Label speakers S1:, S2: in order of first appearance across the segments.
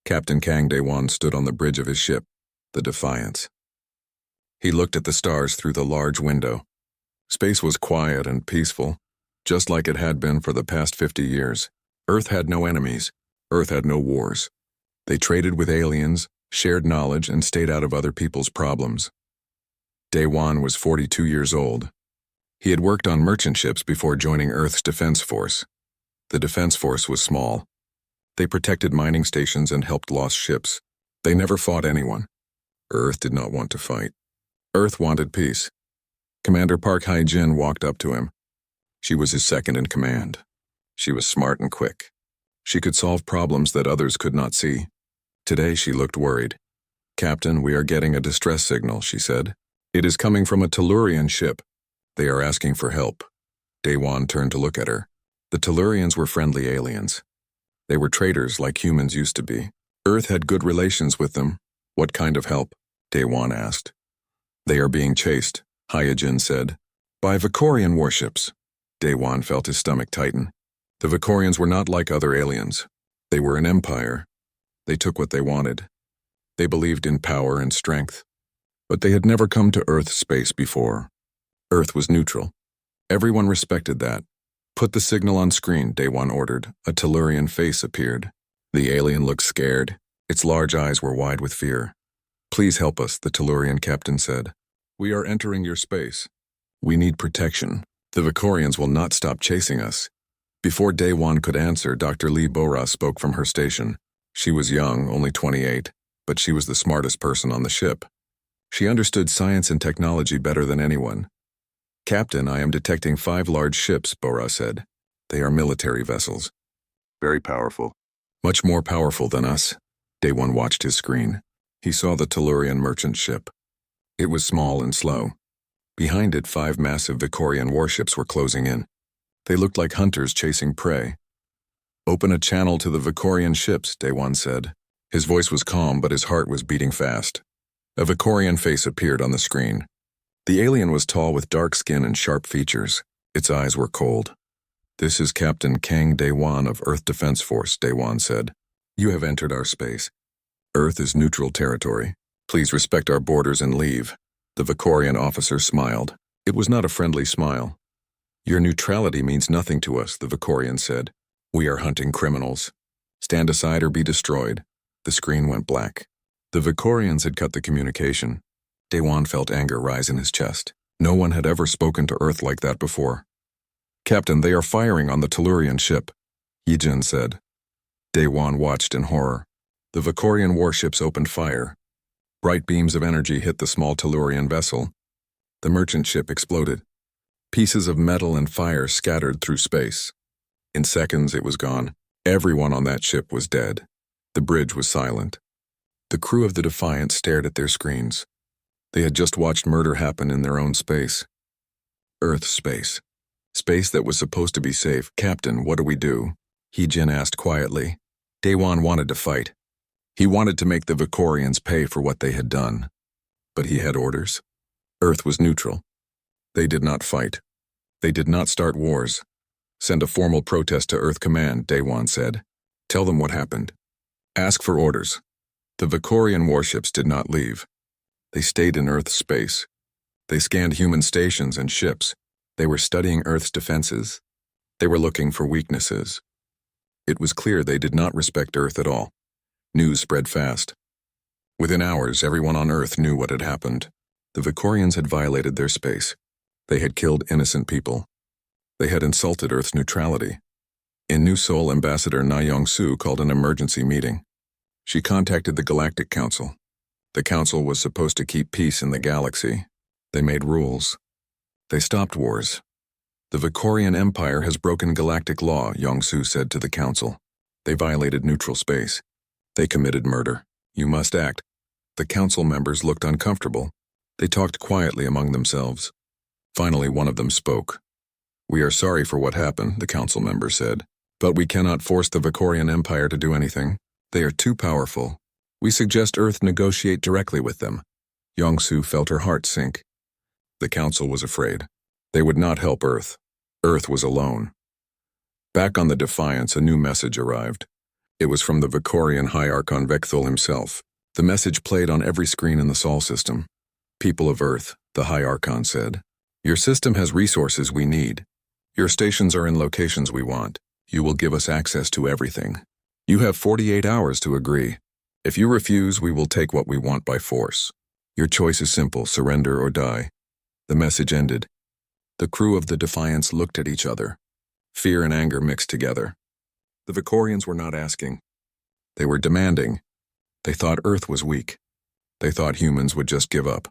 S1: Captain Kang Daewon stood on the bridge of his ship, the Defiance. He looked at the stars through the large window. Space was quiet and peaceful, just like it had been for the past 50 years. Earth had no enemies. Earth had no wars. They traded with aliens, shared knowledge, and stayed out of other people's problems. Daewon was 42 years old. He had worked on merchant ships before joining Earth's Defense Force. The Defense Force was small. They protected mining stations and helped lost ships. They never fought anyone. Earth did not want to fight. Earth wanted peace. Commander Park Hae-jin walked up to him. She was his second in command. She was smart and quick. She could solve problems that others could not see. Today she looked worried. "Captain, we are getting a distress signal," she said. "It is coming from a Tellurian ship. They are asking for help." Daewon turned to look at her. The Tellurians were friendly aliens. They were traders like humans used to be. Earth had good relations with them. "What kind of help?" Daewon asked. "They are being chased," Hae-jin said. "By Vicorian warships." Daewon felt his stomach tighten. The Vicorians were not like other aliens. They were an empire. They took what they wanted. They believed in power and strength. But they had never come to Earth space before. Earth was neutral. Everyone respected that. "Put the signal on screen," Daewon ordered. A Tellurian face appeared. The alien looked scared. Its large eyes were wide with fear. "Please help us," the Tellurian captain said. "We are entering your space. We need protection. The Vicorians will not stop chasing us." Before Daewon could answer, Dr. Lee Bora spoke from her station. She was young, only 28, but she was the smartest person on the ship. She understood science and technology better than anyone. "Captain, I am detecting 5 large ships," Bora said. "They are military vessels."
S2: "Very powerful."
S1: "Much more powerful than us." Daewon watched his screen. He saw the Tellurian merchant ship. It was small and slow. Behind it, 5 massive Vicorian warships were closing in. They looked like hunters chasing prey. "Open a channel to the Vicorian ships," Daewon said. His voice was calm, but his heart was beating fast. A Vicorian face appeared on the screen. The alien was tall with dark skin and sharp features. Its eyes were cold. "This is Captain Kang Daewon of Earth Defense Force," Daewon said. "You have entered our space. Earth is neutral territory. Please respect our borders and leave." The Vicorian officer smiled. It was not a friendly smile. "Your neutrality means nothing to us," the Vicorian said. "We are hunting criminals. Stand aside or be destroyed." The screen went black. The Vicorians had cut the communication. Daewon felt anger rise in his chest. No one had ever spoken to Earth like that before. "Captain, they are firing on the Tellurian ship," Hae-jin said. Daewon watched in horror. The Vicorian warships opened fire. Bright beams of energy hit the small Tellurian vessel. The merchant ship exploded. Pieces of metal and fire scattered through space. In seconds, it was gone. Everyone on that ship was dead. The bridge was silent. The crew of the Defiant stared at their screens. They had just watched murder happen in their own space. Earth's space. Space that was supposed to be safe. "Captain, what do we do?" Hae-jin asked quietly. Daewon wanted to fight. He wanted to make the Vicorians pay for what they had done. But he had orders. Earth was neutral. They did not fight. They did not start wars. "Send a formal protest to Earth Command," Daewon said. "Tell them what happened. Ask for orders." The Vicorian warships did not leave. They stayed in Earth's space. They scanned human stations and ships. They were studying Earth's defenses. They were looking for weaknesses. It was clear they did not respect Earth at all. News spread fast. Within hours, everyone on Earth knew what had happened. The Vicorians had violated their space. They had killed innocent people. They had insulted Earth's neutrality. In New Seoul, Ambassador Na Young-soo called an emergency meeting. She contacted the Galactic Council. The Council was supposed to keep peace in the galaxy. They made rules. They stopped wars. "The Vicorian Empire has broken galactic law," Young-soo said to the Council. "They violated neutral space. They committed murder. You must act." The Council members looked uncomfortable. They talked quietly among themselves. Finally, one of them spoke. "We are sorry for what happened," the Council member said. "But we cannot force the Vicorian Empire to do anything. They are too powerful. We suggest Earth negotiate directly with them." Young-soo felt her heart sink. The Council was afraid. They would not help Earth. Earth was alone. Back on the Defiance, a new message arrived. It was from the Vicorian High Archon Vekthul himself. The message played on every screen in the Sol system. People of Earth, the High Archon said. Your system has resources we need. Your stations are in locations we want. You will give us access to everything. You have 48 hours to agree. If you refuse, we will take what we want by force. Your choice is simple, surrender or die. The message ended. The crew of the Defiance looked at each other. Fear and anger mixed together. The Vicorians were not asking. They were demanding. They thought Earth was weak. They thought humans would just give up.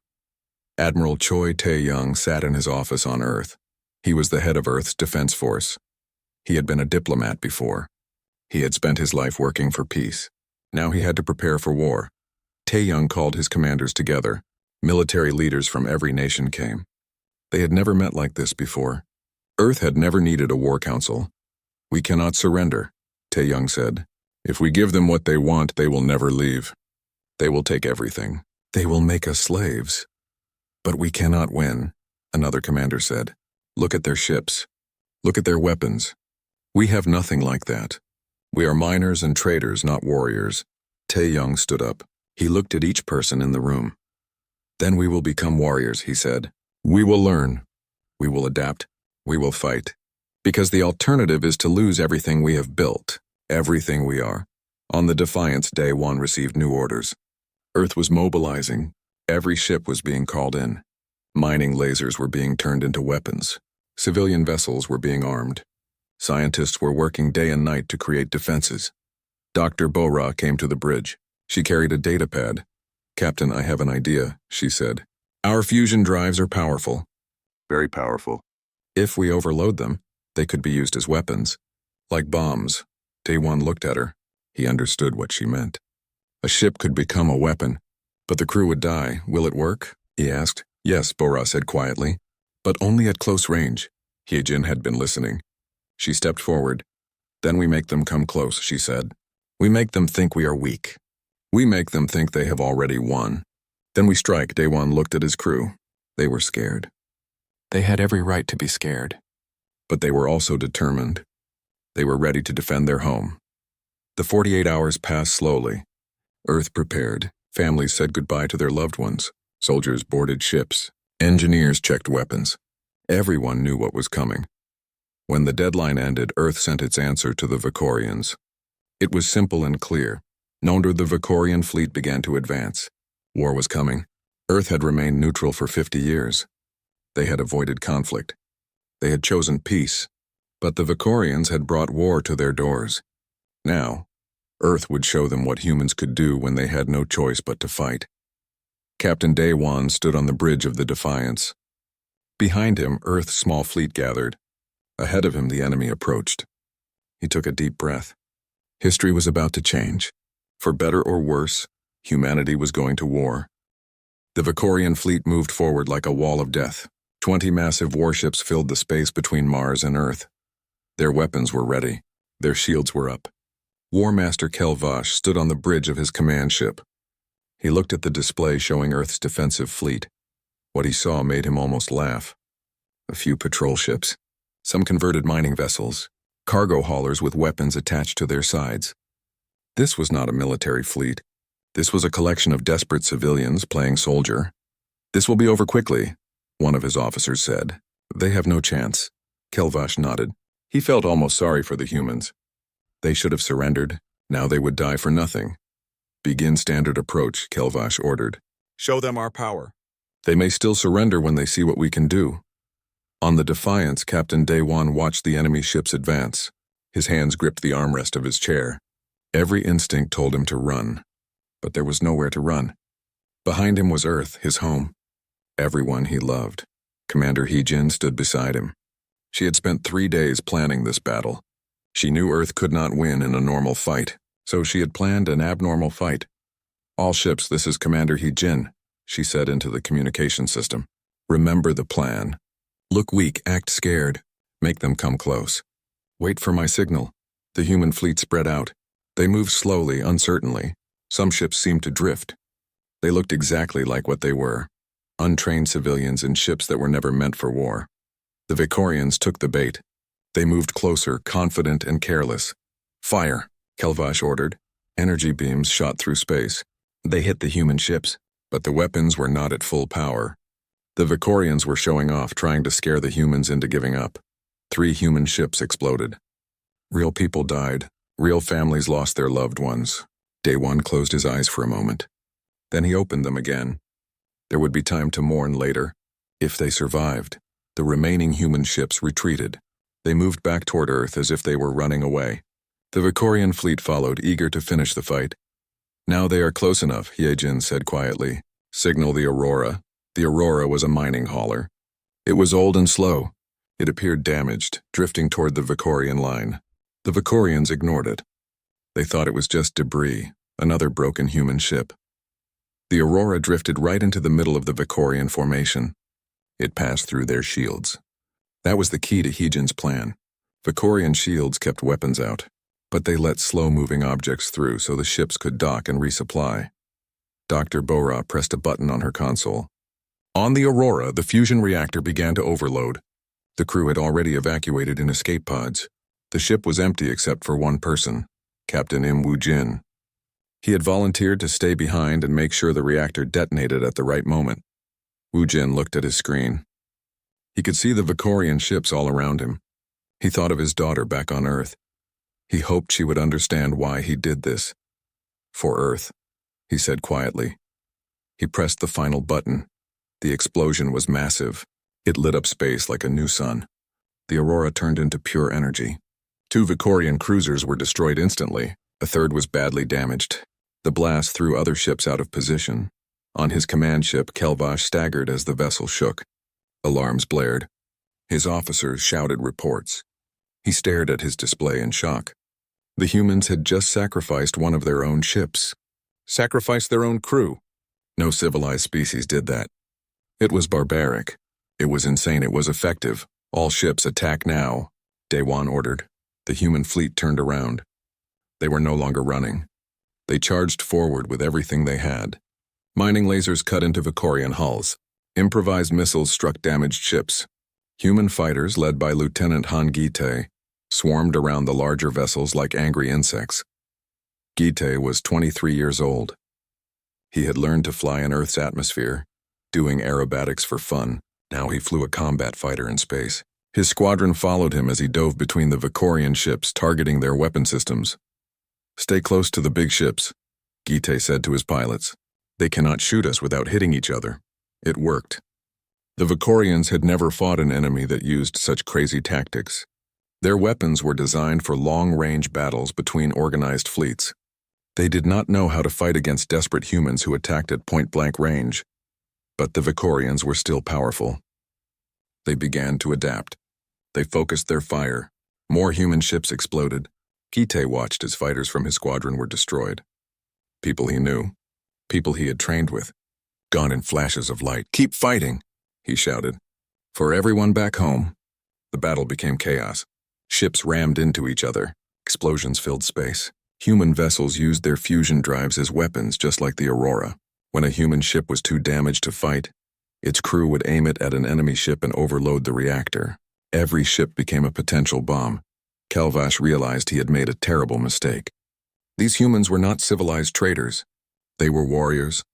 S1: Admiral Choi Tae-young sat in his office on Earth. He was the head of Earth's defense force. He had been a diplomat before. He had spent his life working for peace. Now he had to prepare for war. Tae-young called his commanders together. Military leaders from every nation came. They had never met like this before. Earth had never needed a war council. We cannot surrender, Tae-young said. If we give them what they want, they will never leave. They will take everything. They will make us slaves. But we cannot win, another commander said. Look at their ships. Look at their weapons. We have nothing like that. We are miners and traders, not warriors. Tae-young stood up. He looked at each person in the room. Then we will become warriors, he said. We will learn. We will adapt. We will fight. Because the alternative is to lose everything we have built, everything we are. On the Defiance, Day 1 received new orders. Earth was mobilizing. Every ship was being called in. Mining lasers were being turned into weapons. Civilian vessels were being armed. Scientists were working day and night to create defenses. Dr. Bora came to the bridge. She carried a data pad. Captain, I have an idea, she said. Our fusion drives are powerful. Very powerful. If we overload them, they could be used as weapons. Like bombs. Day 1 looked at her. He understood what she meant. A ship could become a weapon. But the crew would die. Will it work? He asked. Yes, Bora said quietly. But only at close range. Hyejin had been listening. She stepped forward. Then we make them come close, she said. We make them think we are weak. We make them think they have already won. Then we strike. Day 1 looked at his crew. They were scared. They had every right to be scared. But they were also determined. They were ready to defend their home. The 48 hours passed slowly. Earth prepared. Families said goodbye to their loved ones. Soldiers boarded ships. Engineers checked weapons. Everyone knew what was coming. When the deadline ended, Earth sent its answer to the Vicorians. It was simple and clear. No wonder the Vicorian fleet began to advance. War was coming. Earth had remained neutral for 50 years. They had avoided conflict. They had chosen peace. But the Vicorians had brought war to their doors. Now, Earth would show them what humans could do when they had no choice but to fight. Captain Daewon stood on the bridge of the Defiance. Behind him, Earth's small fleet gathered. Ahead of him, the enemy approached. He took a deep breath. History was about to change. For better or worse, humanity was going to war. The Vicorian fleet moved forward like a wall of death. 20 massive warships filled the space between Mars and Earth. Their weapons were ready. Their shields were up. War Master Kelvash stood on the bridge of his command ship. He looked at the display showing Earth's defensive fleet. What he saw made him almost laugh. A few patrol ships, some converted mining vessels, cargo haulers with weapons attached to their sides. This was not a military fleet. This was a collection of desperate civilians playing soldier. This will be over quickly, one of his officers said. They have no chance. Kelvash nodded. He felt almost sorry for the humans. They should have surrendered. Now they would die for nothing. Begin standard approach, Kelvash ordered. Show them our power. They may still surrender when they see what we can do. On the Defiance, Captain Daewon watched the enemy ships advance. His hands gripped the armrest of his chair. Every instinct told him to run. But there was nowhere to run. Behind him was Earth, his home. Everyone he loved. Commander Hyejin stood beside him. She had spent 3 days planning this battle. She knew Earth could not win in a normal fight, so she had planned an abnormal fight. All ships, this is Commander Hyejin, she said into the communication system. Remember the plan. Look weak, act scared. Make them come close. Wait for my signal. The human fleet spread out. They moved slowly, uncertainly. Some ships seemed to drift. They looked exactly like what they were. Untrained civilians in ships that were never meant for war. The Vicorians took the bait. They moved closer, confident and careless. Fire. Kelvash ordered. Energy beams shot through space. They hit the human ships, but the weapons were not at full power. The Vicorians were showing off, trying to scare the humans into giving up. 3 human ships exploded. Real people died. Real families lost their loved ones. Day 1 closed his eyes for a moment. Then he opened them again. There would be time to mourn later. If they survived, the remaining human ships retreated. They moved back toward Earth as if they were running away. The Vicorian fleet followed, eager to finish the fight. Now they are close enough, Yejin said quietly. Signal the Aurora. The Aurora was a mining hauler. It was old and slow. It appeared damaged, drifting toward the Vicorian line. The Vicorians ignored it. They thought it was just debris, another broken human ship. The Aurora drifted right into the middle of the Vicorian formation. It passed through their shields. That was the key to Heejin's plan. Vicorian shields kept weapons out, but they let slow-moving objects through so the ships could dock and resupply. Dr. Bora pressed a button on her console. On the Aurora, the fusion reactor began to overload. The crew had already evacuated in escape pods. The ship was empty except for one person, Captain Im Woo-jin. He had volunteered to stay behind and make sure the reactor detonated at the right moment. Woo-jin looked at his screen. He could see the Vicorian ships all around him. He thought of his daughter back on Earth. He hoped she would understand why he did this. For Earth, he said quietly. He pressed the final button. The explosion was massive. It lit up space like a new sun. The Aurora turned into pure energy. 2 Vicorian cruisers were destroyed instantly. A third was badly damaged. The blast threw other ships out of position. On his command ship, Kelvash staggered as the vessel shook. Alarms blared. His officers shouted reports. He stared at his display in shock. The humans had just sacrificed one of their own ships. Sacrificed their own crew. No civilized species did that. It was barbaric. It was insane. It was effective. All ships attack now, Daewon ordered. The human fleet turned around. They were no longer running. They charged forward with everything they had. Mining lasers cut into Vicorian hulls. Improvised missiles struck damaged ships. Human fighters, led by Lieutenant Han Gite, swarmed around the larger vessels like angry insects. Gite was 23 years old. He had learned to fly in Earth's atmosphere, doing aerobatics for fun. Now he flew a combat fighter in space. His squadron followed him as he dove between the Vicorian ships, targeting their weapon systems. Stay close to the big ships, Gite said to his pilots. They cannot shoot us without hitting each other. It worked. The Vicorians had never fought an enemy that used such crazy tactics. Their weapons were designed for long-range battles between organized fleets. They did not know how to fight against desperate humans who attacked at point-blank range. But the Vicorians were still powerful. They began to adapt. They focused their fire. More human ships exploded. Gite watched as fighters from his squadron were destroyed. People he knew. People he had trained with. Gone in flashes of light. Keep fighting, he shouted. For everyone back home. The battle became chaos. Ships rammed into each other. Explosions filled space. Human vessels used their fusion drives as weapons, just like the Aurora. When a human ship was too damaged to fight, its crew would aim it at an enemy ship and overload the reactor. Every ship became a potential bomb. Kelvash realized he had made a terrible mistake. These humans were not civilized traders. They were warriors.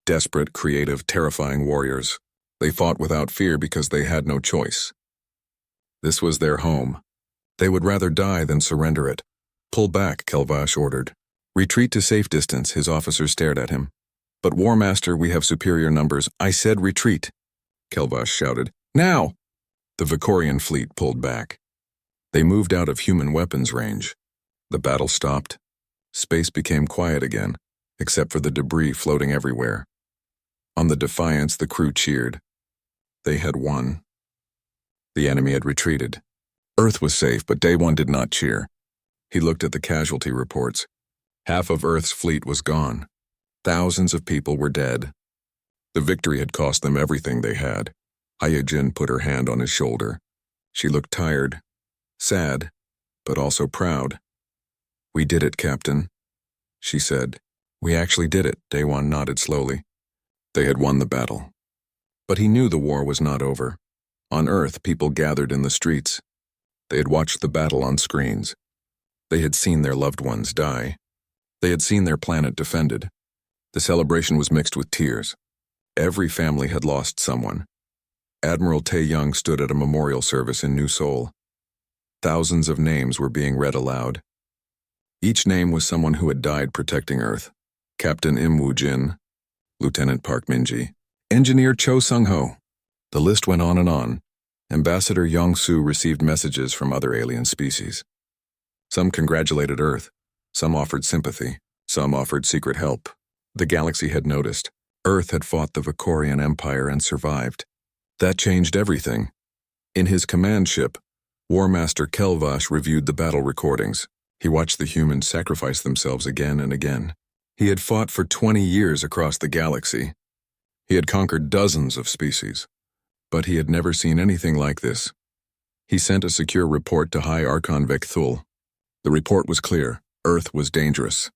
S1: Desperate, creative, terrifying warriors. They fought without fear because they had no choice. This was their home. They would rather die than surrender it. Pull back, Kelvash ordered. Retreat to safe distance, his officers stared at him. But War Master, we have superior numbers. I said retreat, Kelvash shouted. Now! The Vicorian fleet pulled back. They moved out of human weapons range. The battle stopped. Space became quiet again, except for the debris floating everywhere. On the Defiance, the crew cheered. They had won. The enemy had retreated. Earth was safe, but Daewon did not cheer. He looked at the casualty reports. Half of Earth's fleet was gone. Thousands of people were dead. The victory had cost them everything they had. Hyejin put her hand on his shoulder. She looked tired, sad, but also proud. We did it, Captain, she said. We actually did it, Daewon nodded slowly. They had won the battle. But he knew the war was not over. On Earth, people gathered in the streets. They had watched the battle on screens. They had seen their loved ones die. They had seen their planet defended. The celebration was mixed with tears. Every family had lost someone. Admiral Tae-young stood at a memorial service in New Seoul. Thousands of names were being read aloud. Each name was someone who had died protecting Earth. Captain Im Woo-jin, Lieutenant Park Min-ji, Engineer Cho Sung-ho. The list went on and on. Ambassador Yong-soo received messages from other alien species. Some congratulated Earth. Some offered sympathy. Some offered secret help. The galaxy had noticed. Earth had fought the Vicorian Empire and survived. That changed everything. In his command ship, War Master Kelvash reviewed the battle recordings. He watched the humans sacrifice themselves again and again. He had fought for 20 years across the galaxy. He had conquered dozens of species. But he had never seen anything like this. He sent a secure report to High Archon Vekthul. The report was clear. Earth was dangerous.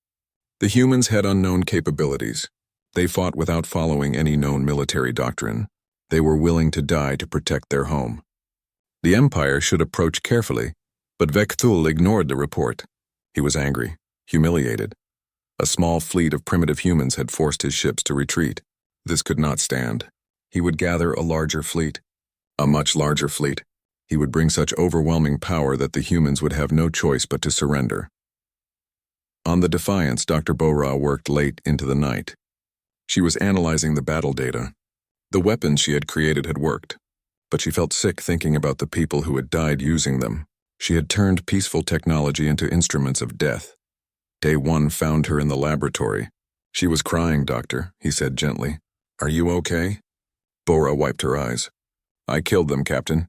S1: The humans had unknown capabilities. They fought without following any known military doctrine. They were willing to die to protect their home. The Empire should approach carefully, but Vekthul ignored the report. He was angry, humiliated. A small fleet of primitive humans had forced his ships to retreat. This could not stand. He would gather a larger fleet, a much larger fleet. He would bring such overwhelming power that the humans would have no choice but to surrender. On the Defiance, Dr. Bo-ra worked late into the night. She was analyzing the battle data. The weapons she had created had worked, but she felt sick thinking about the people who had died using them. She had turned peaceful technology into instruments of death. Day 1 found her in the laboratory. She was crying, Doctor, he said gently. Are you okay? Bo-ra wiped her eyes. I killed them, Captain.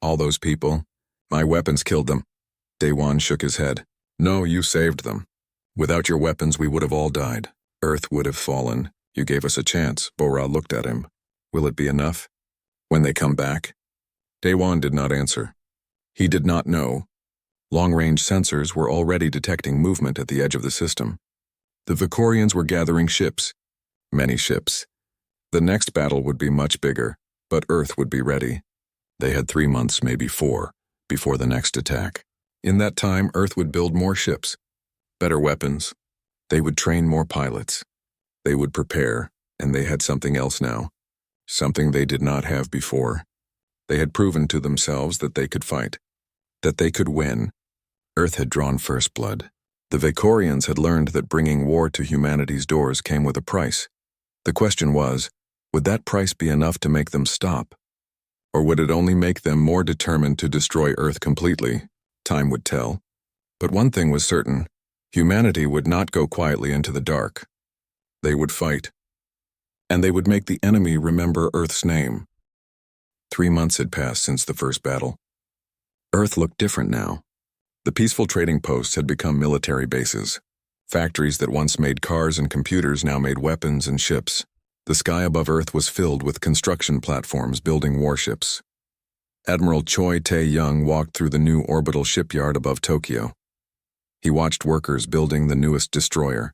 S1: All those people. My weapons killed them. Day 1 shook his head. No, you saved them. Without your weapons, we would have all died. Earth would have fallen. You gave us a chance. Bo-ra looked at him. Will it be enough? When they come back? Daewon did not answer. He did not know. Long-range sensors were already detecting movement at the edge of the system. The Vicorians were gathering ships. Many ships. The next battle would be much bigger, but Earth would be ready. They had 3 months, maybe 4, before the next attack. In that time, Earth would build more ships, better weapons. They would train more pilots. They would prepare, and they had something else now. Something they did not have before. They had proven to themselves that they could fight, that they could win. Earth had drawn first blood. The Vicorians had learned that bringing war to humanity's doors came with a price. The question was, would that price be enough to make them stop? Or would it only make them more determined to destroy Earth completely? Time would tell. But one thing was certain, humanity would not go quietly into the dark. They would fight. And they would make the enemy remember Earth's name. 3 months had passed since the first battle. Earth looked different now. The peaceful trading posts had become military bases. Factories that once made cars and computers now made weapons and ships. The sky above Earth was filled with construction platforms building warships. Admiral Choi Tae-young walked through the new orbital shipyard above Tokyo. He watched workers building the newest destroyer.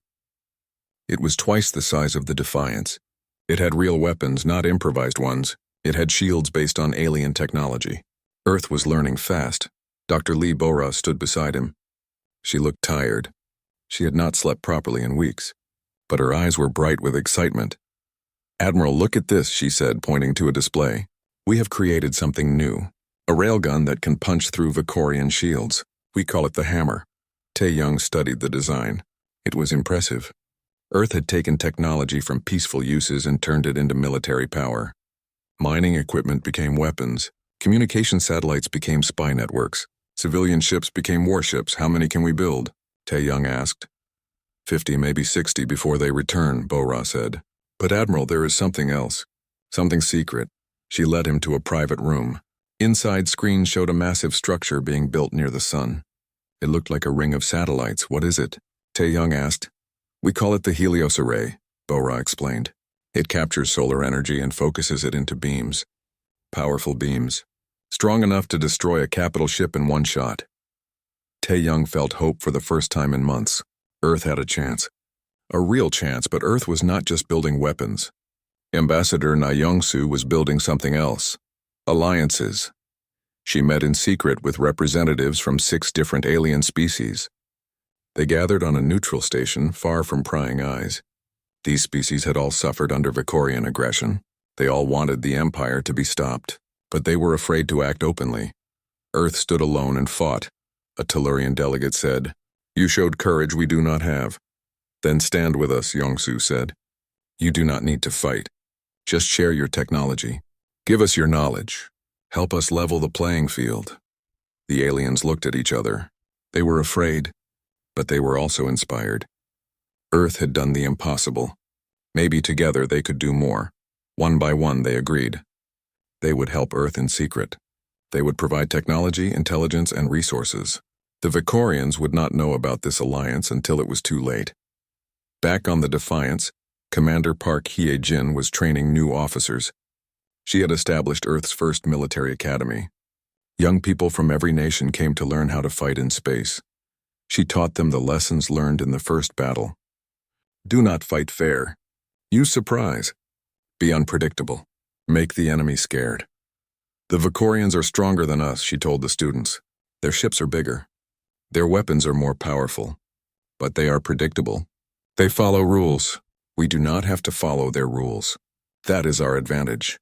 S1: It was twice the size of the Defiance. It had real weapons, not improvised ones. It had shields based on alien technology. Earth was learning fast. Dr. Lee Bo-ra stood beside him. She looked tired. She had not slept properly in weeks, but her eyes were bright with excitement. Admiral, look at this, she said, pointing to a display. We have created something new. A railgun that can punch through Vicorian shields. We call it the Hammer. Tae-young studied the design. It was impressive. Earth had taken technology from peaceful uses and turned it into military power. Mining equipment became weapons. Communication satellites became spy networks. Civilian ships became warships. How many can we build? Tae-young asked. 50, maybe 60 before they return, Bo-ra said. But Admiral, there is something else. Something secret. She led him to a private room. Inside, screens showed a massive structure being built near the sun. It looked like a ring of satellites. What is it? Tae-young asked. We call it the Helios Array, Bo-ra explained. It captures solar energy and focuses it into beams. Powerful beams. Strong enough to destroy a capital ship in one shot. Tae-young felt hope for the first time in months. Earth had a chance. A real chance, but Earth was not just building weapons. Ambassador Na Young-soo was building something else. Alliances. She met in secret with representatives from 6 different alien species. They gathered on a neutral station far from prying eyes. These species had all suffered under Vicorian aggression. They all wanted the Empire to be stopped, but they were afraid to act openly. Earth stood alone and fought. A Tellurian delegate said, "You showed courage we do not have." "Then stand with us," Yongsu said. "You do not need to fight. Just share your technology. Give us your knowledge. Help us level the playing field." The aliens looked at each other. They were afraid, but they were also inspired. Earth had done the impossible. Maybe together they could do more. One by one they agreed. They would help Earth in secret. They would provide technology, intelligence, and resources. The Vicorians would not know about this alliance until it was too late. Back on the Defiance, Commander Park Hye-jin was training new officers. She had established Earth's first military academy. Young people from every nation came to learn how to fight in space. She taught them the lessons learned in the first battle. Do not fight fair. Use surprise. Be unpredictable. Make the enemy scared. The Vicorians are stronger than us, she told the students. Their ships are bigger. Their weapons are more powerful. But they are predictable. They follow rules. We do not have to follow their rules. That is our advantage.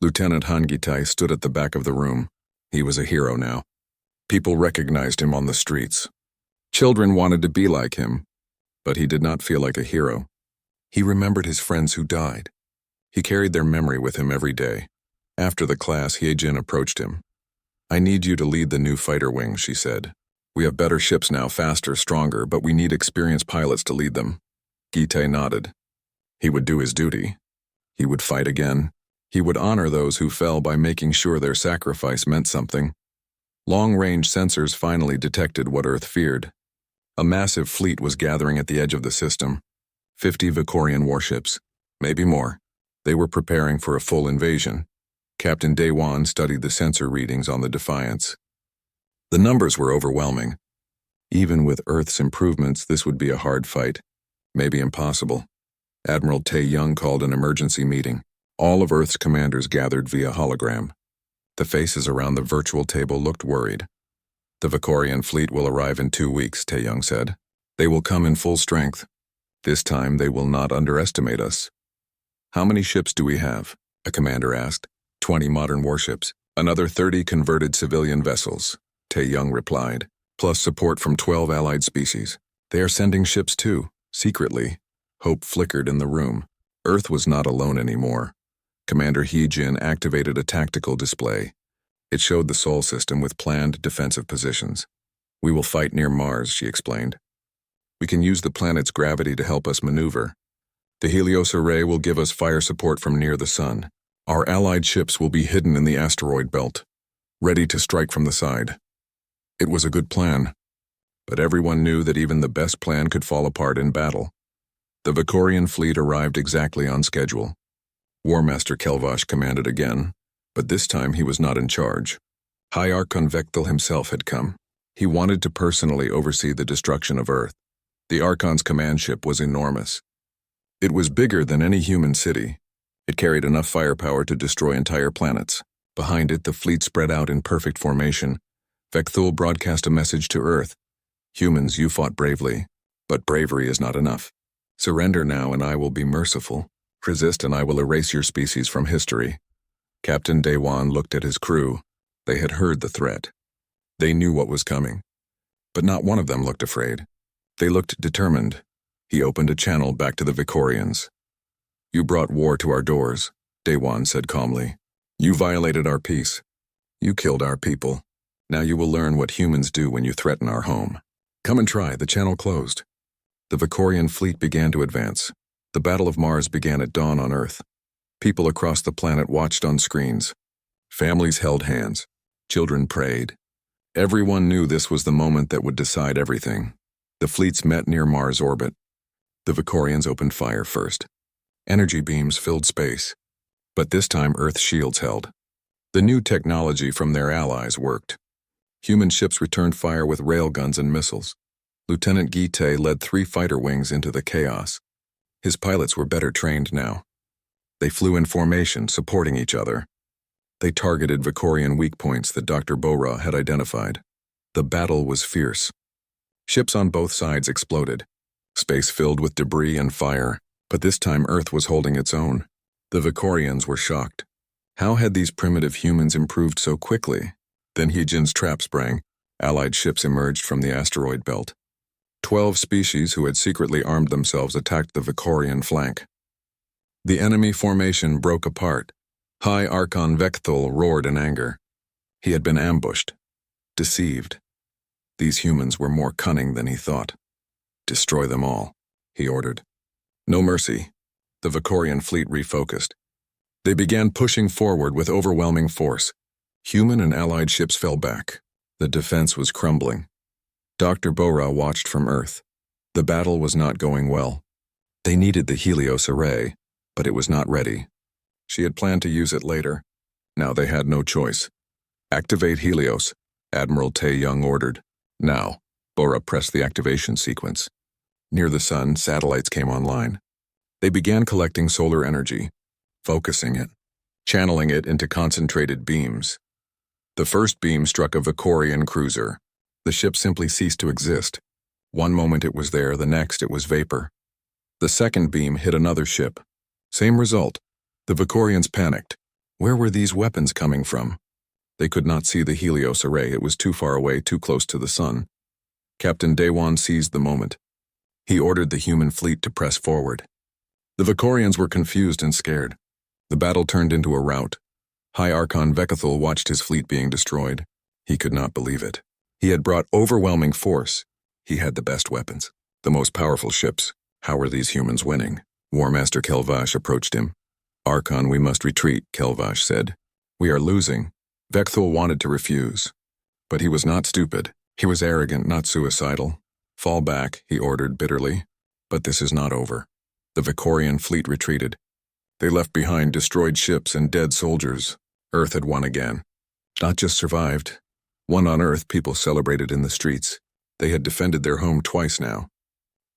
S1: Lieutenant Han Gitai stood at the back of the room. He was a hero now. People recognized him on the streets. Children wanted to be like him, but he did not feel like a hero. He remembered his friends who died. He carried their memory with him every day. After the class, Hye-jin approached him. "I need you to lead the new fighter wing," she said. "We have better ships now, faster, stronger, but we need experienced pilots to lead them." Gitai nodded. He would do his duty. He would fight again. He would honor those who fell by making sure their sacrifice meant something. Long-range sensors finally detected what Earth feared. A massive fleet was gathering at the edge of the system. 50 Vicorian warships, maybe more. They were preparing for a full invasion. Captain Daewon studied the sensor readings on the Defiance. The numbers were overwhelming. Even with Earth's improvements, this would be a hard fight, maybe impossible. Admiral Tae-young called an emergency meeting. All of Earth's commanders gathered via hologram. The faces around the virtual table looked worried. "The Vicorian fleet will arrive in 2 weeks," Tae-young said. "They will come in full strength. This time they will not underestimate us." "How many ships do we have?" a commander asked. 20 modern warships, another 30 converted civilian vessels, Tae-young replied, plus support from 12 allied species. "They are sending ships too, secretly." Hope flickered in the room. Earth was not alone anymore. Commander Hye-jin activated a tactical display. It showed the Sol system with planned defensive positions. "We will fight near Mars," she explained. "We can use the planet's gravity to help us maneuver. The Helios array will give us fire support from near the sun. Our allied ships will be hidden in the asteroid belt, ready to strike from the side." It was a good plan, but everyone knew that even the best plan could fall apart in battle. The Vicorian fleet arrived exactly on schedule. War Master Kelvash commanded again, but this time he was not in charge. High Archon Vekthal himself had come. He wanted to personally oversee the destruction of Earth. The Archon's command ship was enormous. It was bigger than any human city. It carried enough firepower to destroy entire planets. Behind it, the fleet spread out in perfect formation. Vekthal broadcast a message to Earth. "Humans, you fought bravely, but bravery is not enough. Surrender now and I will be merciful. Resist and I will erase your species from history." Captain Daewon looked at his crew. They had heard the threat. They knew what was coming. But not one of them looked afraid. They looked determined. He opened a channel back to the Vicorians. "You brought war to our doors," Daewon said calmly. "You violated our peace. You killed our people. Now you will learn what humans do when you threaten our home. Come and try." The channel closed. The Vicorian fleet began to advance. The Battle of Mars began at dawn on Earth. People across the planet watched on screens. Families held hands. Children prayed. Everyone knew this was the moment that would decide everything. The fleets met near Mars orbit. The Vicorians opened fire first. Energy beams filled space. But this time Earth's shields held. The new technology from their allies worked. Human ships returned fire with railguns and missiles. Lieutenant Gitai led 3 fighter wings into the chaos. His pilots were better trained now. They flew in formation, supporting each other. They targeted Vicorian weak points that Dr. Bora had identified. The battle was fierce. Ships on both sides exploded. Space filled with debris and fire, but this time Earth was holding its own. The Vicorians were shocked. How had these primitive humans improved so quickly? Then Heejin's trap sprang. Allied ships emerged from the asteroid belt. 12 species who had secretly armed themselves attacked the Vicorian flank. The enemy formation broke apart. High Archon Vekthul roared in anger. He had been ambushed, deceived. These humans were more cunning than he thought. Destroy them all, he ordered. No mercy. The Vicorian fleet refocused. They began pushing forward with overwhelming force. Human and allied ships fell back. The defense was crumbling. Dr. Bora watched from Earth. The battle was not going well. They needed the Helios array, but it was not ready. She had planned to use it later. Now they had no choice. Activate Helios, Admiral Tae-young ordered. Now, Bora pressed the activation sequence. Near the sun, satellites came online. They began collecting solar energy, focusing it, channeling it into concentrated beams. The first beam struck a Vicorian cruiser. The ship simply ceased to exist. One moment it was there, the next it was vapor. The second beam hit another ship. Same result. The Vicorians panicked. Where were these weapons coming from? They could not see the Helios array. It was too far away, too close to the sun. Captain Daewon seized the moment. He ordered the human fleet to press forward. The Vicorians were confused and scared. The battle turned into a rout. High Archon Vekthul watched his fleet being destroyed. He could not believe it. He had brought overwhelming force. He had the best weapons, the most powerful ships. How were these humans winning? War Master Kelvash approached him. Archon, we must retreat, Kelvash said. We are losing. Vekthul wanted to refuse. But he was not stupid. He was arrogant, not suicidal. Fall back, he ordered bitterly. But this is not over. The Vicorian fleet retreated. They left behind destroyed ships and dead soldiers. Earth had won again. Not just survived. Won on Earth, people celebrated in the streets. They had defended their home twice now.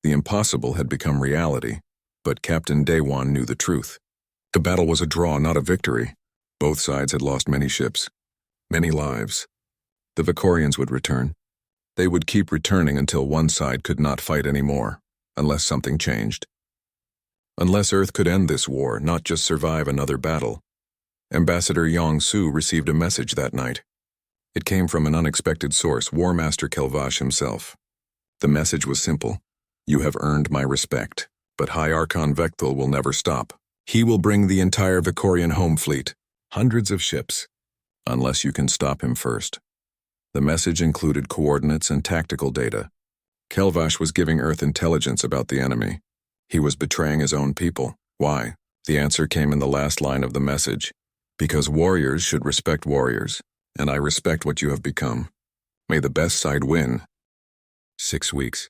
S1: The impossible had become reality, but Captain Daewon knew the truth. The battle was a draw, not a victory. Both sides had lost many ships, many lives. The Vicorians would return. They would keep returning until one side could not fight anymore, unless something changed. Unless Earth could end this war, not just survive another battle. Ambassador Yong-Su received a message that night. It came from an unexpected source, War Master Kelvash himself. The message was simple. You have earned my respect, but High Archon Vekthul will never stop. He will bring the entire Vicorian home fleet, hundreds of ships, unless you can stop him first. The message included coordinates and tactical data. Kelvash was giving Earth intelligence about the enemy. He was betraying his own people. Why? The answer came in the last line of the message. Because warriors should respect warriors, and I respect what you have become. May the best side win. 6 weeks.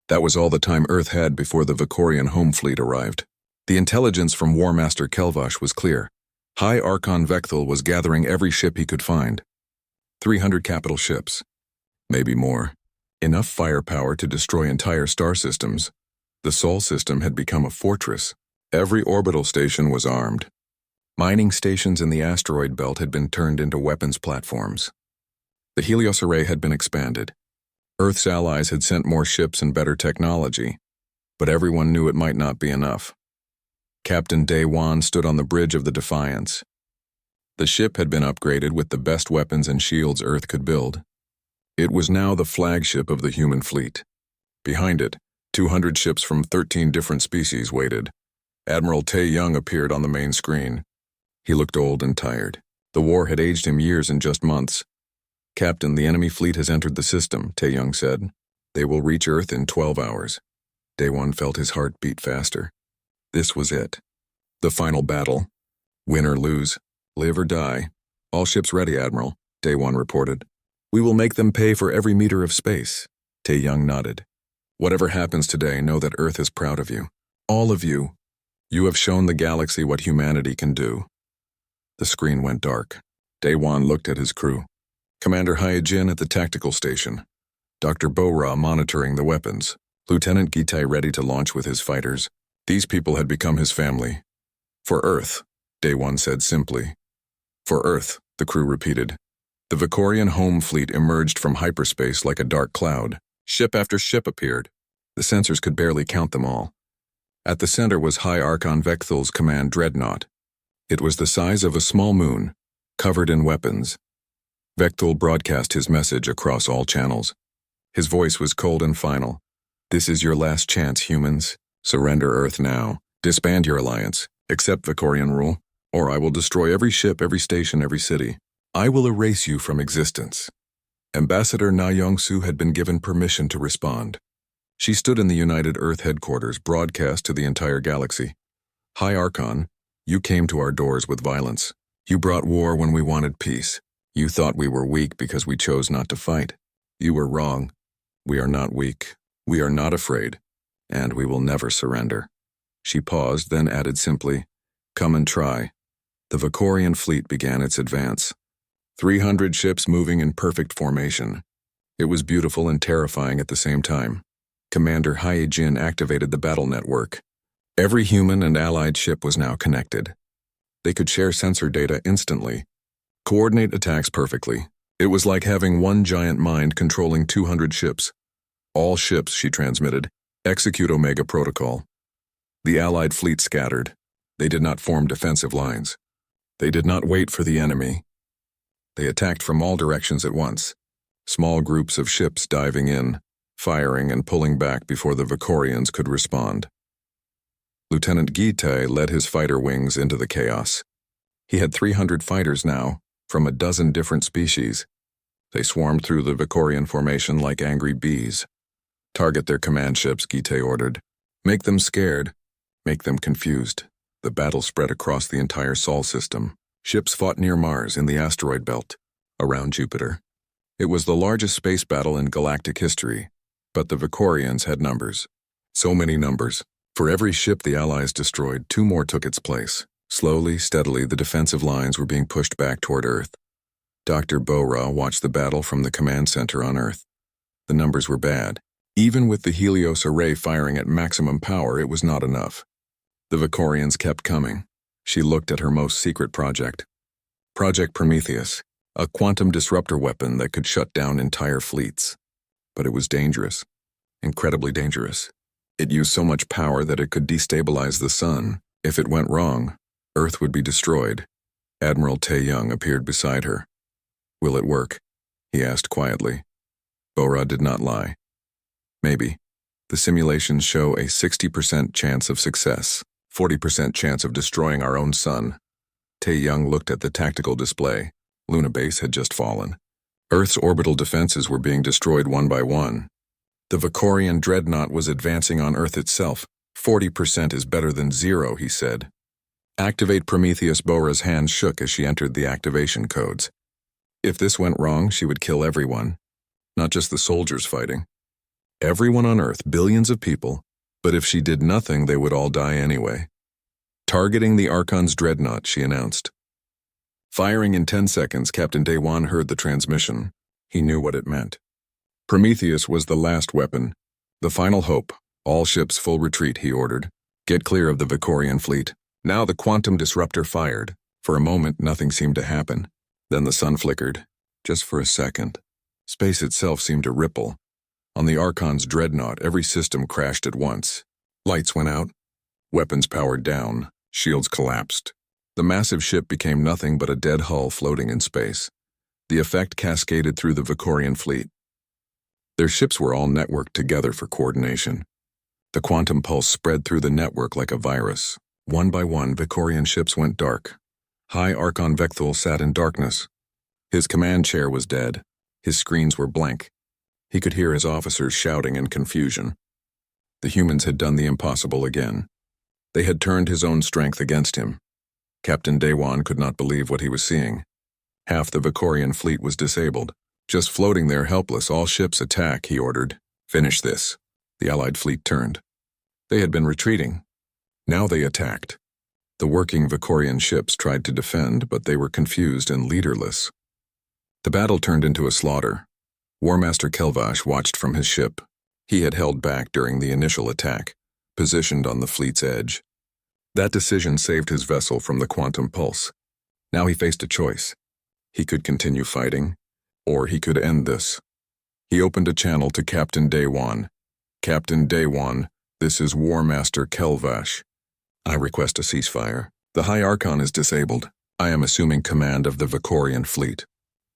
S1: That was all the time Earth had before the Vicorian home fleet arrived. The intelligence from War Master Kelvash was clear. High Archon Vekthul was gathering every ship he could find. 300 capital ships. Maybe more. Enough firepower to destroy entire star systems. The Sol system had become a fortress. Every orbital station was armed. Mining stations in the asteroid belt had been turned into weapons platforms. The Helios array had been expanded. Earth's allies had sent more ships and better technology, but everyone knew it might not be enough. Captain Daewon stood on the bridge of the Defiance. The ship had been upgraded with the best weapons and shields Earth could build. It was now the flagship of the human fleet. Behind it, 200 ships from 13 different species waited. Admiral Tae-young appeared on the main screen. He looked old and tired. The war had aged him years in just months. Captain, the enemy fleet has entered the system, Tae-young said. They will reach Earth in 12 hours. Daewon felt his heart beat faster. This was it. The final battle. Win or lose, live or die. All ships ready, Admiral, Daewon reported. We will make them pay for every meter of space. Tae-young nodded. Whatever happens today, know that Earth is proud of you. All of you. You have shown the galaxy what humanity can do. The screen went dark. Daewon looked at his crew. Commander Hyejin at the tactical station. Dr. Bora monitoring the weapons. Lieutenant Gitai ready to launch with his fighters. These people had become his family. For Earth, Daewon said simply. For Earth, the crew repeated. The Vicorian home fleet emerged from hyperspace like a dark cloud. Ship after ship appeared. The sensors could barely count them all. At the center was High Archon Vecthal's command dreadnought. It was the size of a small moon, covered in weapons. Vectal broadcast his message across all channels. His voice was cold and final. "This is your last chance, humans. Surrender Earth now. Disband your alliance. Accept Vicorian rule, or I will destroy every ship, every station, every city. I will erase you from existence." Ambassador Na Yong-su had been given permission to respond. She stood in the United Earth headquarters, broadcast to the entire galaxy. "High Archon, you came to our doors with violence. You brought war when we wanted peace. You thought we were weak because we chose not to fight. You were wrong. We are not weak. We are not afraid. And we will never surrender." She paused, then added simply, "Come and try." The Vicorian fleet began its advance. 300 ships moving in perfect formation. It was beautiful and terrifying at the same time. Commander Hyejin activated the battle network. Every human and allied ship was now connected. They could share sensor data instantly, coordinate attacks perfectly. It was like having one giant mind controlling 200 ships. "All ships," she transmitted, "execute Omega Protocol." The allied fleet scattered. They did not form defensive lines. They did not wait for the enemy. They attacked from all directions at once. Small groups of ships diving in, firing and pulling back before the Vicorians could respond. Lieutenant Gite led his fighter wings into the chaos. He had 300 fighters now, from a dozen different species. They swarmed through the Vicorian formation like angry bees. "Target their command ships," Gite ordered. "Make them scared. Make them confused." The battle spread across the entire Sol system. Ships fought near Mars, in the asteroid belt, around Jupiter. It was the largest space battle in galactic history, but the Vicorians had numbers. So many numbers. For every ship the Allies destroyed, 2 more took its place. Slowly, steadily, the defensive lines were being pushed back toward Earth. Dr. Bora watched the battle from the command center on Earth. The numbers were bad. Even with the Helios array firing at maximum power, it was not enough. The Vicorians kept coming. She looked at her most secret project. Project Prometheus, a quantum disruptor weapon that could shut down entire fleets. But it was dangerous. Incredibly dangerous. It used so much power that it could destabilize the sun. If it went wrong, Earth would be destroyed. Admiral Tae-young appeared beside her. "Will it work?" he asked quietly. Bora did not lie. "Maybe. The simulations show a 60% chance of success, 40% chance of destroying our own sun." Tae-young looked at the tactical display. Luna Base had just fallen. Earth's orbital defenses were being destroyed one by one. The Vicorian dreadnought was advancing on Earth itself. 40% is better than 0, he said. "Activate Prometheus." Bora's hands shook as she entered the activation codes. If this went wrong, she would kill everyone. Not just the soldiers fighting. Everyone on Earth, billions of people. But if she did nothing, they would all die anyway. "Targeting the Archon's dreadnought," she announced. Firing in 10 seconds, Captain Daewon heard the transmission. He knew what it meant. Prometheus was the last weapon. The final hope. "All ships full retreat," he ordered. "Get clear of the Vicorian fleet." Now the quantum disruptor fired. For a moment, nothing seemed to happen. Then the sun flickered. Just for a second. Space itself seemed to ripple. On the Archon's dreadnought, every system crashed at once. Lights went out. Weapons powered down. Shields collapsed. The massive ship became nothing but a dead hull floating in space. The effect cascaded through the Vicorian fleet. Their ships were all networked together for coordination. The quantum pulse spread through the network like a virus. One by one, Vicorian ships went dark. High Archon Vectal sat in darkness. His command chair was dead. His screens were blank. He could hear his officers shouting in confusion. The humans had done the impossible again. They had turned his own strength against him. Captain Daewon could not believe what he was seeing. Half the Vicorian fleet was disabled. Just floating there helpless. "All ships attack," he ordered. "Finish this." The Allied fleet turned. They had been retreating. Now they attacked. The working Vicorian ships tried to defend, but they were confused and leaderless. The battle turned into a slaughter. War Master Kelvash watched from his ship. He had held back during the initial attack, positioned on the fleet's edge. That decision saved his vessel from the quantum pulse. Now he faced a choice. He could continue fighting, or he could end this. He opened a channel to Captain Daywan. Captain Daywan, this is War Master Kelvash. I request a ceasefire. The High Archon is disabled. I am assuming command of the Vicorian fleet.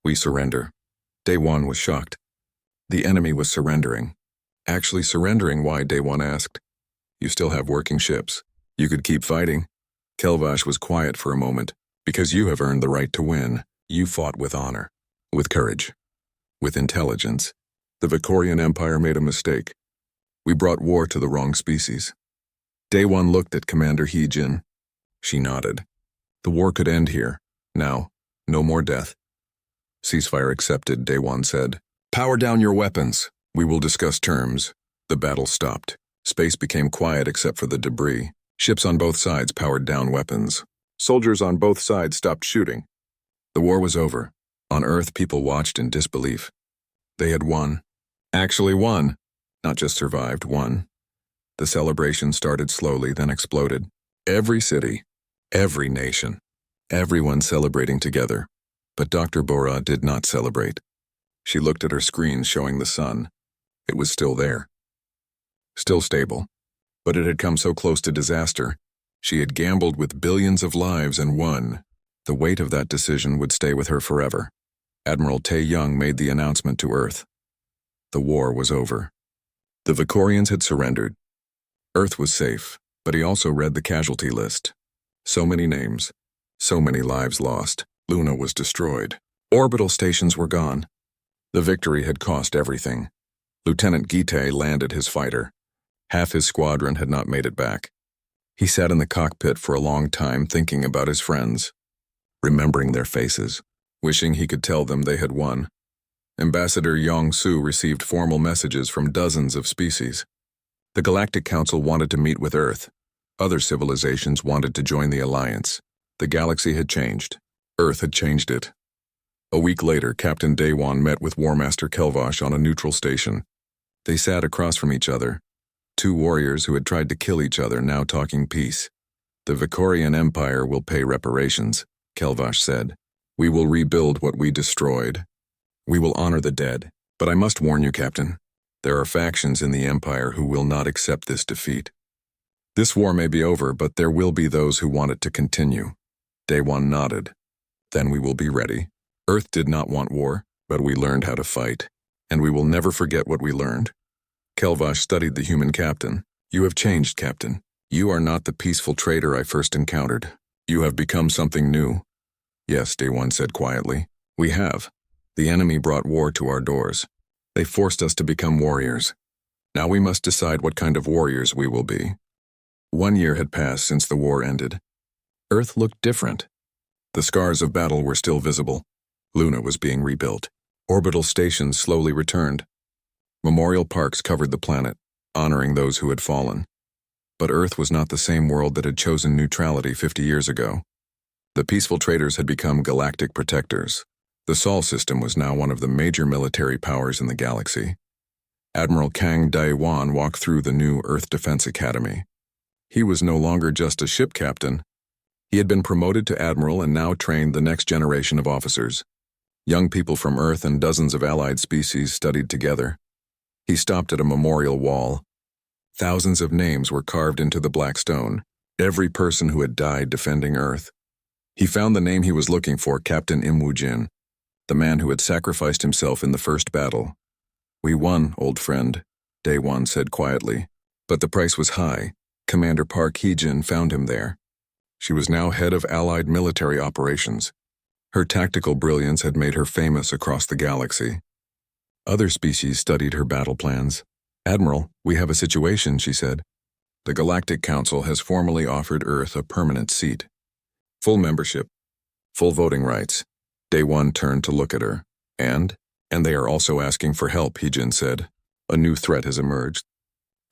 S1: We surrender. Daywan was shocked. The enemy was surrendering. Actually surrendering, why? Daywan asked. You still have working ships. You could keep fighting. Kelvash was quiet for a moment. Because you have earned the right to win. You fought with honor. With courage. With intelligence. The Vicorian Empire made a mistake. We brought war to the wrong species. Daywan looked at Commander Heejin. She nodded. The war could end here. Now, no more death. Ceasefire accepted, Daywan said. Power down your weapons. We will discuss terms. The battle stopped. Space became quiet except for the debris. Ships on both sides powered down weapons. Soldiers on both sides stopped shooting. The war was over. On Earth, people watched in disbelief. They had won. Actually won. Not just survived, won. The celebration started slowly, then exploded. Every city, every nation, everyone celebrating together. But Dr. Bora did not celebrate. She looked at her screen showing the sun. It was still there. Still stable. But it had come so close to disaster. She had gambled with billions of lives and won. The weight of that decision would stay with her forever. Admiral Tae Young made the announcement to Earth. The war was over. The Vicorians had surrendered. Earth was safe, but he also read the casualty list. So many names. So many lives lost. Luna was destroyed. Orbital stations were gone. The victory had cost everything. Lieutenant Gite landed his fighter. Half his squadron had not made it back. He sat in the cockpit for a long time thinking about his friends, remembering their faces, wishing he could tell them they had won. Ambassador Yong-Su received formal messages from dozens of species. The Galactic Council wanted to meet with Earth. Other civilizations wanted to join the alliance. The galaxy had changed. Earth had changed it. A week later, Captain Daywan met with War Master Kelvash on a neutral station. They sat across from each other. Two warriors who had tried to kill each other now talking peace. The Vicorian Empire will pay reparations, Kelvash said. We will rebuild what we destroyed. We will honor the dead. But I must warn you, Captain. There are factions in the Empire who will not accept this defeat. This war may be over, but there will be those who want it to continue. Daywan nodded. Then we will be ready. Earth did not want war, but we learned how to fight. And we will never forget what we learned. Kelvash studied the human captain. You have changed, Captain. You are not the peaceful trader I first encountered. You have become something new. Yes, Daywan said quietly. We have. The enemy brought war to our doors. They forced us to become warriors. Now we must decide what kind of warriors we will be. 1 year had passed since the war ended. Earth looked different. The scars of battle were still visible. Luna was being rebuilt. Orbital stations slowly returned. Memorial parks covered the planet, honoring those who had fallen. But Earth was not the same world that had chosen neutrality 50 years ago. The peaceful traders had become galactic protectors. The Sol system was now one of the major military powers in the galaxy. Admiral Kang Dae-wan walked through the new Earth Defense Academy. He was no longer just a ship captain. He had been promoted to admiral and now trained the next generation of officers. Young people from Earth and dozens of allied species studied together. He stopped at a memorial wall. Thousands of names were carved into the black stone, every person who had died defending Earth. He found the name he was looking for, Captain Imwoo-jin, the man who had sacrificed himself in the first battle. We won, old friend, Dae-won said quietly. But the price was high. Commander Park Hee-jin found him there. She was now head of Allied military operations. Her tactical brilliance had made her famous across the galaxy. Other species studied her battle plans. Admiral, we have a situation, she said. The Galactic Council has formally offered Earth a permanent seat. Full membership. Full voting rights. Dae-won turned to look at her. And they are also asking for help, Hee-jin said. A new threat has emerged.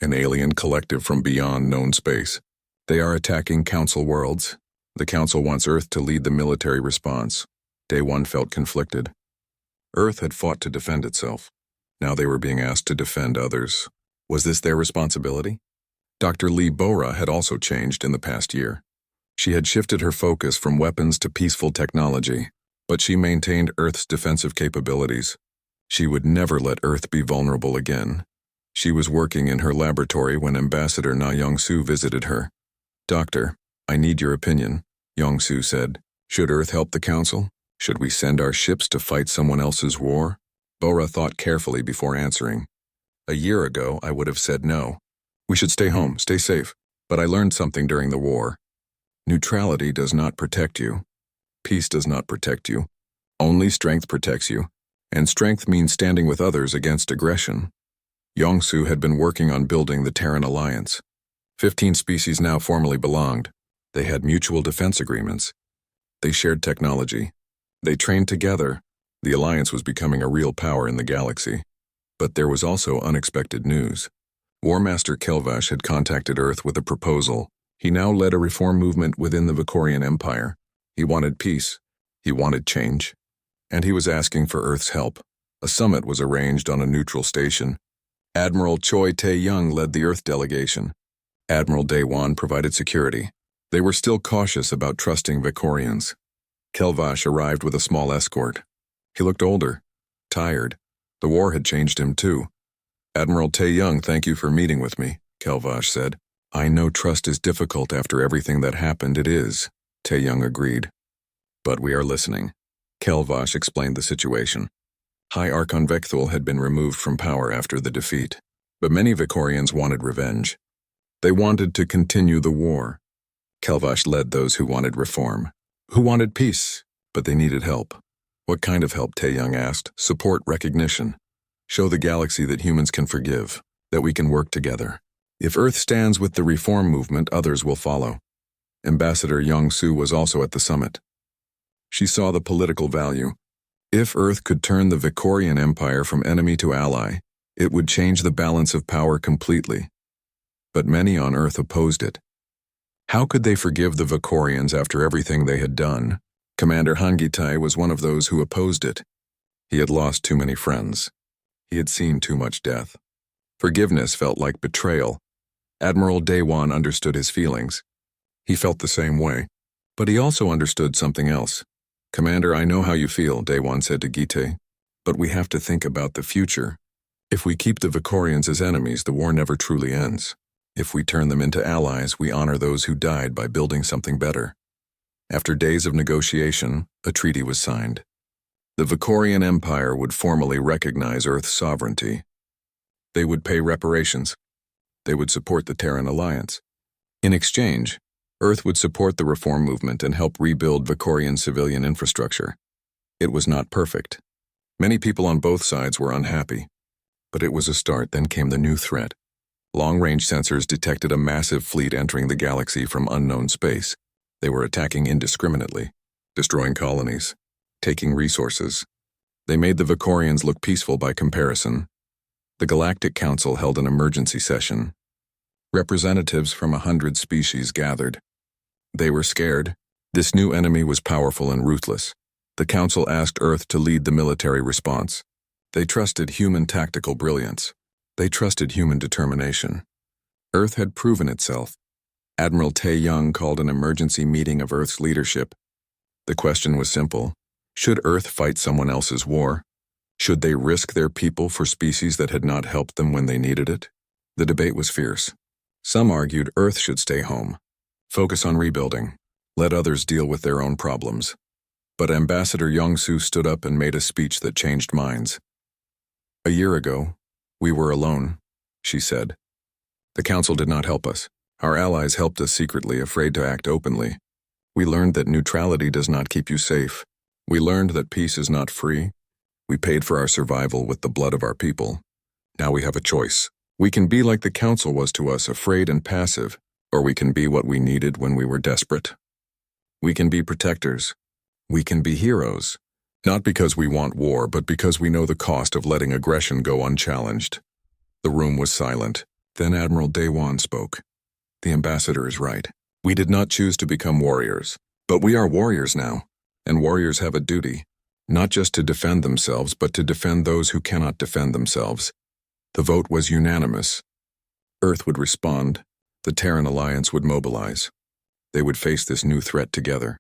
S1: An alien collective from beyond known space. They are attacking Council worlds. The Council wants Earth to lead the military response. Dae-won felt conflicted. Earth had fought to defend itself. Now they were being asked to defend others. Was this their responsibility? Dr. Lee Bora had also changed in the past year. She had shifted her focus from weapons to peaceful technology, but she maintained Earth's defensive capabilities. She would never let Earth be vulnerable again. She was working in her laboratory when Ambassador Na Young-soo visited her. "Doctor, I need your opinion," Young-soo said. "Should Earth help the Council? Should we send our ships to fight someone else's war?" Bora thought carefully before answering. "A year ago, I would have said no. We should stay home, stay safe. But I learned something during the war. Neutrality does not protect you. Peace does not protect you. Only strength protects you. And strength means standing with others against aggression." Young-soo had been working on building the Terran Alliance. 15 species now formally belonged. They had mutual defense agreements. They shared technology. They trained together. The alliance was becoming a real power in the galaxy. But there was also unexpected news. War Master Kelvash had contacted Earth with a proposal. He now led a reform movement within the Vicorian Empire. He wanted peace. He wanted change. And he was asking for Earth's help. A summit was arranged on a neutral station. Admiral Choi Tae-young led the Earth delegation. Admiral Daewon provided security. They were still cautious about trusting Vicorians. Kelvash arrived with a small escort. He looked older, tired. The war had changed him too. "Admiral Tae-young, thank you for meeting with me," Kelvash said. "I know trust is difficult after everything that happened. It is," Tae-young agreed. "But we are listening." Kelvash explained the situation. High Archon Vekthul had been removed from power after the defeat, but many Vicorians wanted revenge. They wanted to continue the war. Kelvash led those who wanted reform, who wanted peace, but they needed help. "What kind of help?" Tae-young asked. "Support, recognition. Show the galaxy that humans can forgive, that we can work together. If Earth stands with the reform movement, others will follow." Ambassador Young-soo was also at the summit. She saw the political value. If Earth could turn the Vicorian Empire from enemy to ally, it would change the balance of power completely. But many on Earth opposed it. How could they forgive the Vicorians after everything they had done? Commander Han Gi-tae was one of those who opposed it. He had lost too many friends. He had seen too much death. Forgiveness felt like betrayal. Admiral Daewon understood his feelings. He felt the same way. But he also understood something else. "Commander, I know how you feel," Daewon said to Gi-tae. "But we have to think about the future. If we keep the Vicorians as enemies, the war never truly ends. If we turn them into allies, we honor those who died by building something better." After days of negotiation, a treaty was signed. The Vicorian Empire would formally recognize Earth's sovereignty. They would pay reparations. They would support the Terran Alliance. In exchange, Earth would support the reform movement and help rebuild Vicorian civilian infrastructure. It was not perfect. Many people on both sides were unhappy. But it was a start. Then came the new threat. Long-range sensors detected a massive fleet entering the galaxy from unknown space. They were attacking indiscriminately, destroying colonies, taking resources. They made the Vicorians look peaceful by comparison. The Galactic Council held an emergency session. Representatives from 100 species gathered. They were scared. This new enemy was powerful and ruthless. The Council asked Earth to lead the military response. They trusted human tactical brilliance. They trusted human determination. Earth had proven itself. Admiral Tae-young called an emergency meeting of Earth's leadership. The question was simple. Should Earth fight someone else's war? Should they risk their people for species that had not helped them when they needed it? The debate was fierce. Some argued Earth should stay home, focus on rebuilding, let others deal with their own problems. But Ambassador Young-soo stood up and made a speech that changed minds. "A year ago, we were alone," she said. "The Council did not help us. Our allies helped us secretly, afraid to act openly. We learned that neutrality does not keep you safe. We learned that peace is not free. We paid for our survival with the blood of our people. Now we have a choice. We can be like the Council was to us, afraid and passive, or we can be what we needed when we were desperate. We can be protectors. We can be heroes, not because we want war, but because we know the cost of letting aggression go unchallenged." The room was silent. Then Admiral Daewon spoke. "The ambassador is right. We did not choose to become warriors, but we are warriors now, and warriors have a duty, not just to defend themselves, but to defend those who cannot defend themselves." The vote was unanimous. Earth would respond. The Terran Alliance would mobilize. They would face this new threat together.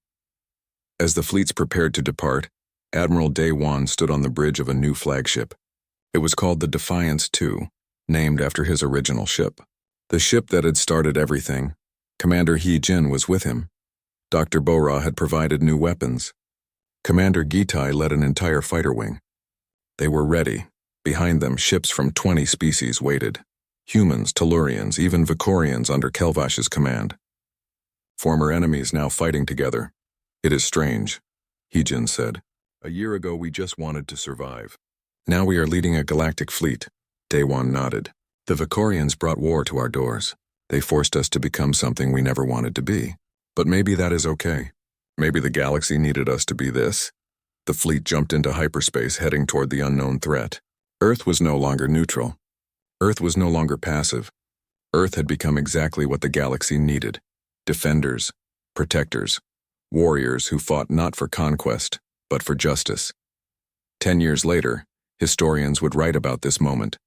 S1: As the fleets prepared to depart, Admiral Day-Wan stood on the bridge of a new flagship. It was called the Defiance II, named after his original ship. The ship that had started everything. Commander He-Jin was with him. Dr. Bora had provided new weapons. Commander Gitai led an entire fighter wing. They were ready. Behind them, ships from 20 species waited. Humans, Tellurians, even Vicorians under Kelvash's command. Former enemies now fighting together. It is strange, He-Jin said. A year ago we just wanted to survive. Now we are leading a galactic fleet. Day-Wan nodded. The Vicorians brought war to our doors. They forced us to become something we never wanted to be. But maybe that is okay. Maybe the galaxy needed us to be this. The fleet jumped into hyperspace heading toward the unknown threat. Earth was no longer neutral. Earth was no longer passive. Earth had become exactly what the galaxy needed. Defenders, protectors, warriors who fought not for conquest, but for justice. 10 years later, historians would write about this moment.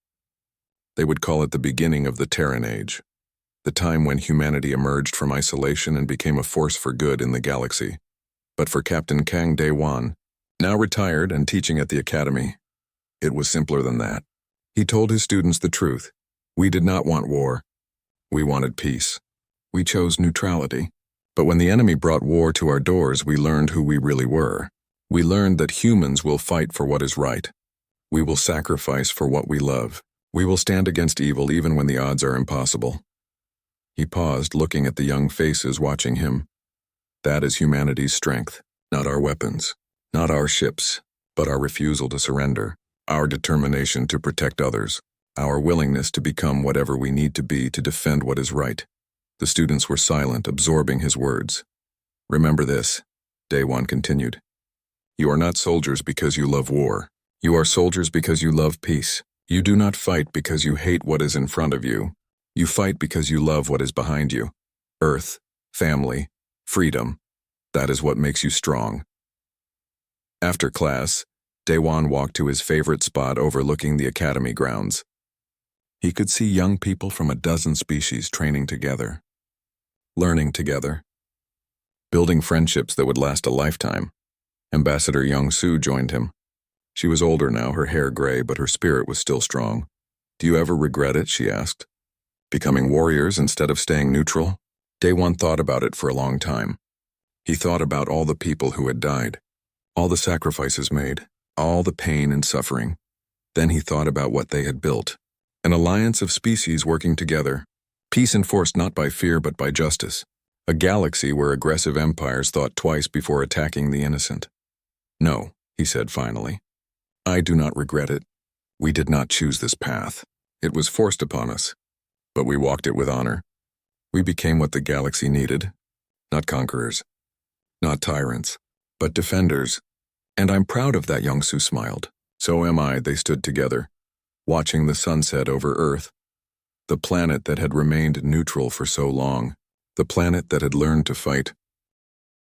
S1: They would call it the beginning of the Terran Age, the time when humanity emerged from isolation and became a force for good in the galaxy. But for Captain Kang Day-Wan, now retired and teaching at the academy, it was simpler than that. He told his students the truth. We did not want war. We wanted peace. We chose neutrality. But when the enemy brought war to our doors, we learned who we really were. We learned that humans will fight for what is right. We will sacrifice for what we love. We will stand against evil even when the odds are impossible. He paused, looking at the young faces watching him. That is humanity's strength, not our weapons, not our ships, but our refusal to surrender, our determination to protect others, our willingness to become whatever we need to be to defend what is right. The students were silent, absorbing his words. Remember this, Day-Wan continued. You are not soldiers because you love war. You are soldiers because you love peace. You do not fight because you hate what is in front of you. You fight because you love what is behind you. Earth, family, freedom. That is what makes you strong. After class, Day-Wan walked to his favorite spot overlooking the academy grounds. He could see young people from a dozen species training together, learning together, building friendships that would last a lifetime. Ambassador Young-Soo joined him. She was older now, her hair gray, but her spirit was still strong. Do you ever regret it? She asked. Becoming warriors instead of staying neutral? Day-Wan thought about it for a long time. He thought about all the people who had died, all the sacrifices made, all the pain and suffering. Then he thought about what they had built. An alliance of species working together. Peace enforced not by fear but by justice. A galaxy where aggressive empires thought twice before attacking the innocent. No, he said finally. I do not regret it. We did not choose this path. It was forced upon us. But we walked it with honor. We became what the galaxy needed. Not conquerors. Not tyrants. But defenders. And I'm proud of that, Young-Soo smiled. So am I. They stood together, watching the sunset over Earth. The planet that had remained neutral for so long. The planet that had learned to fight.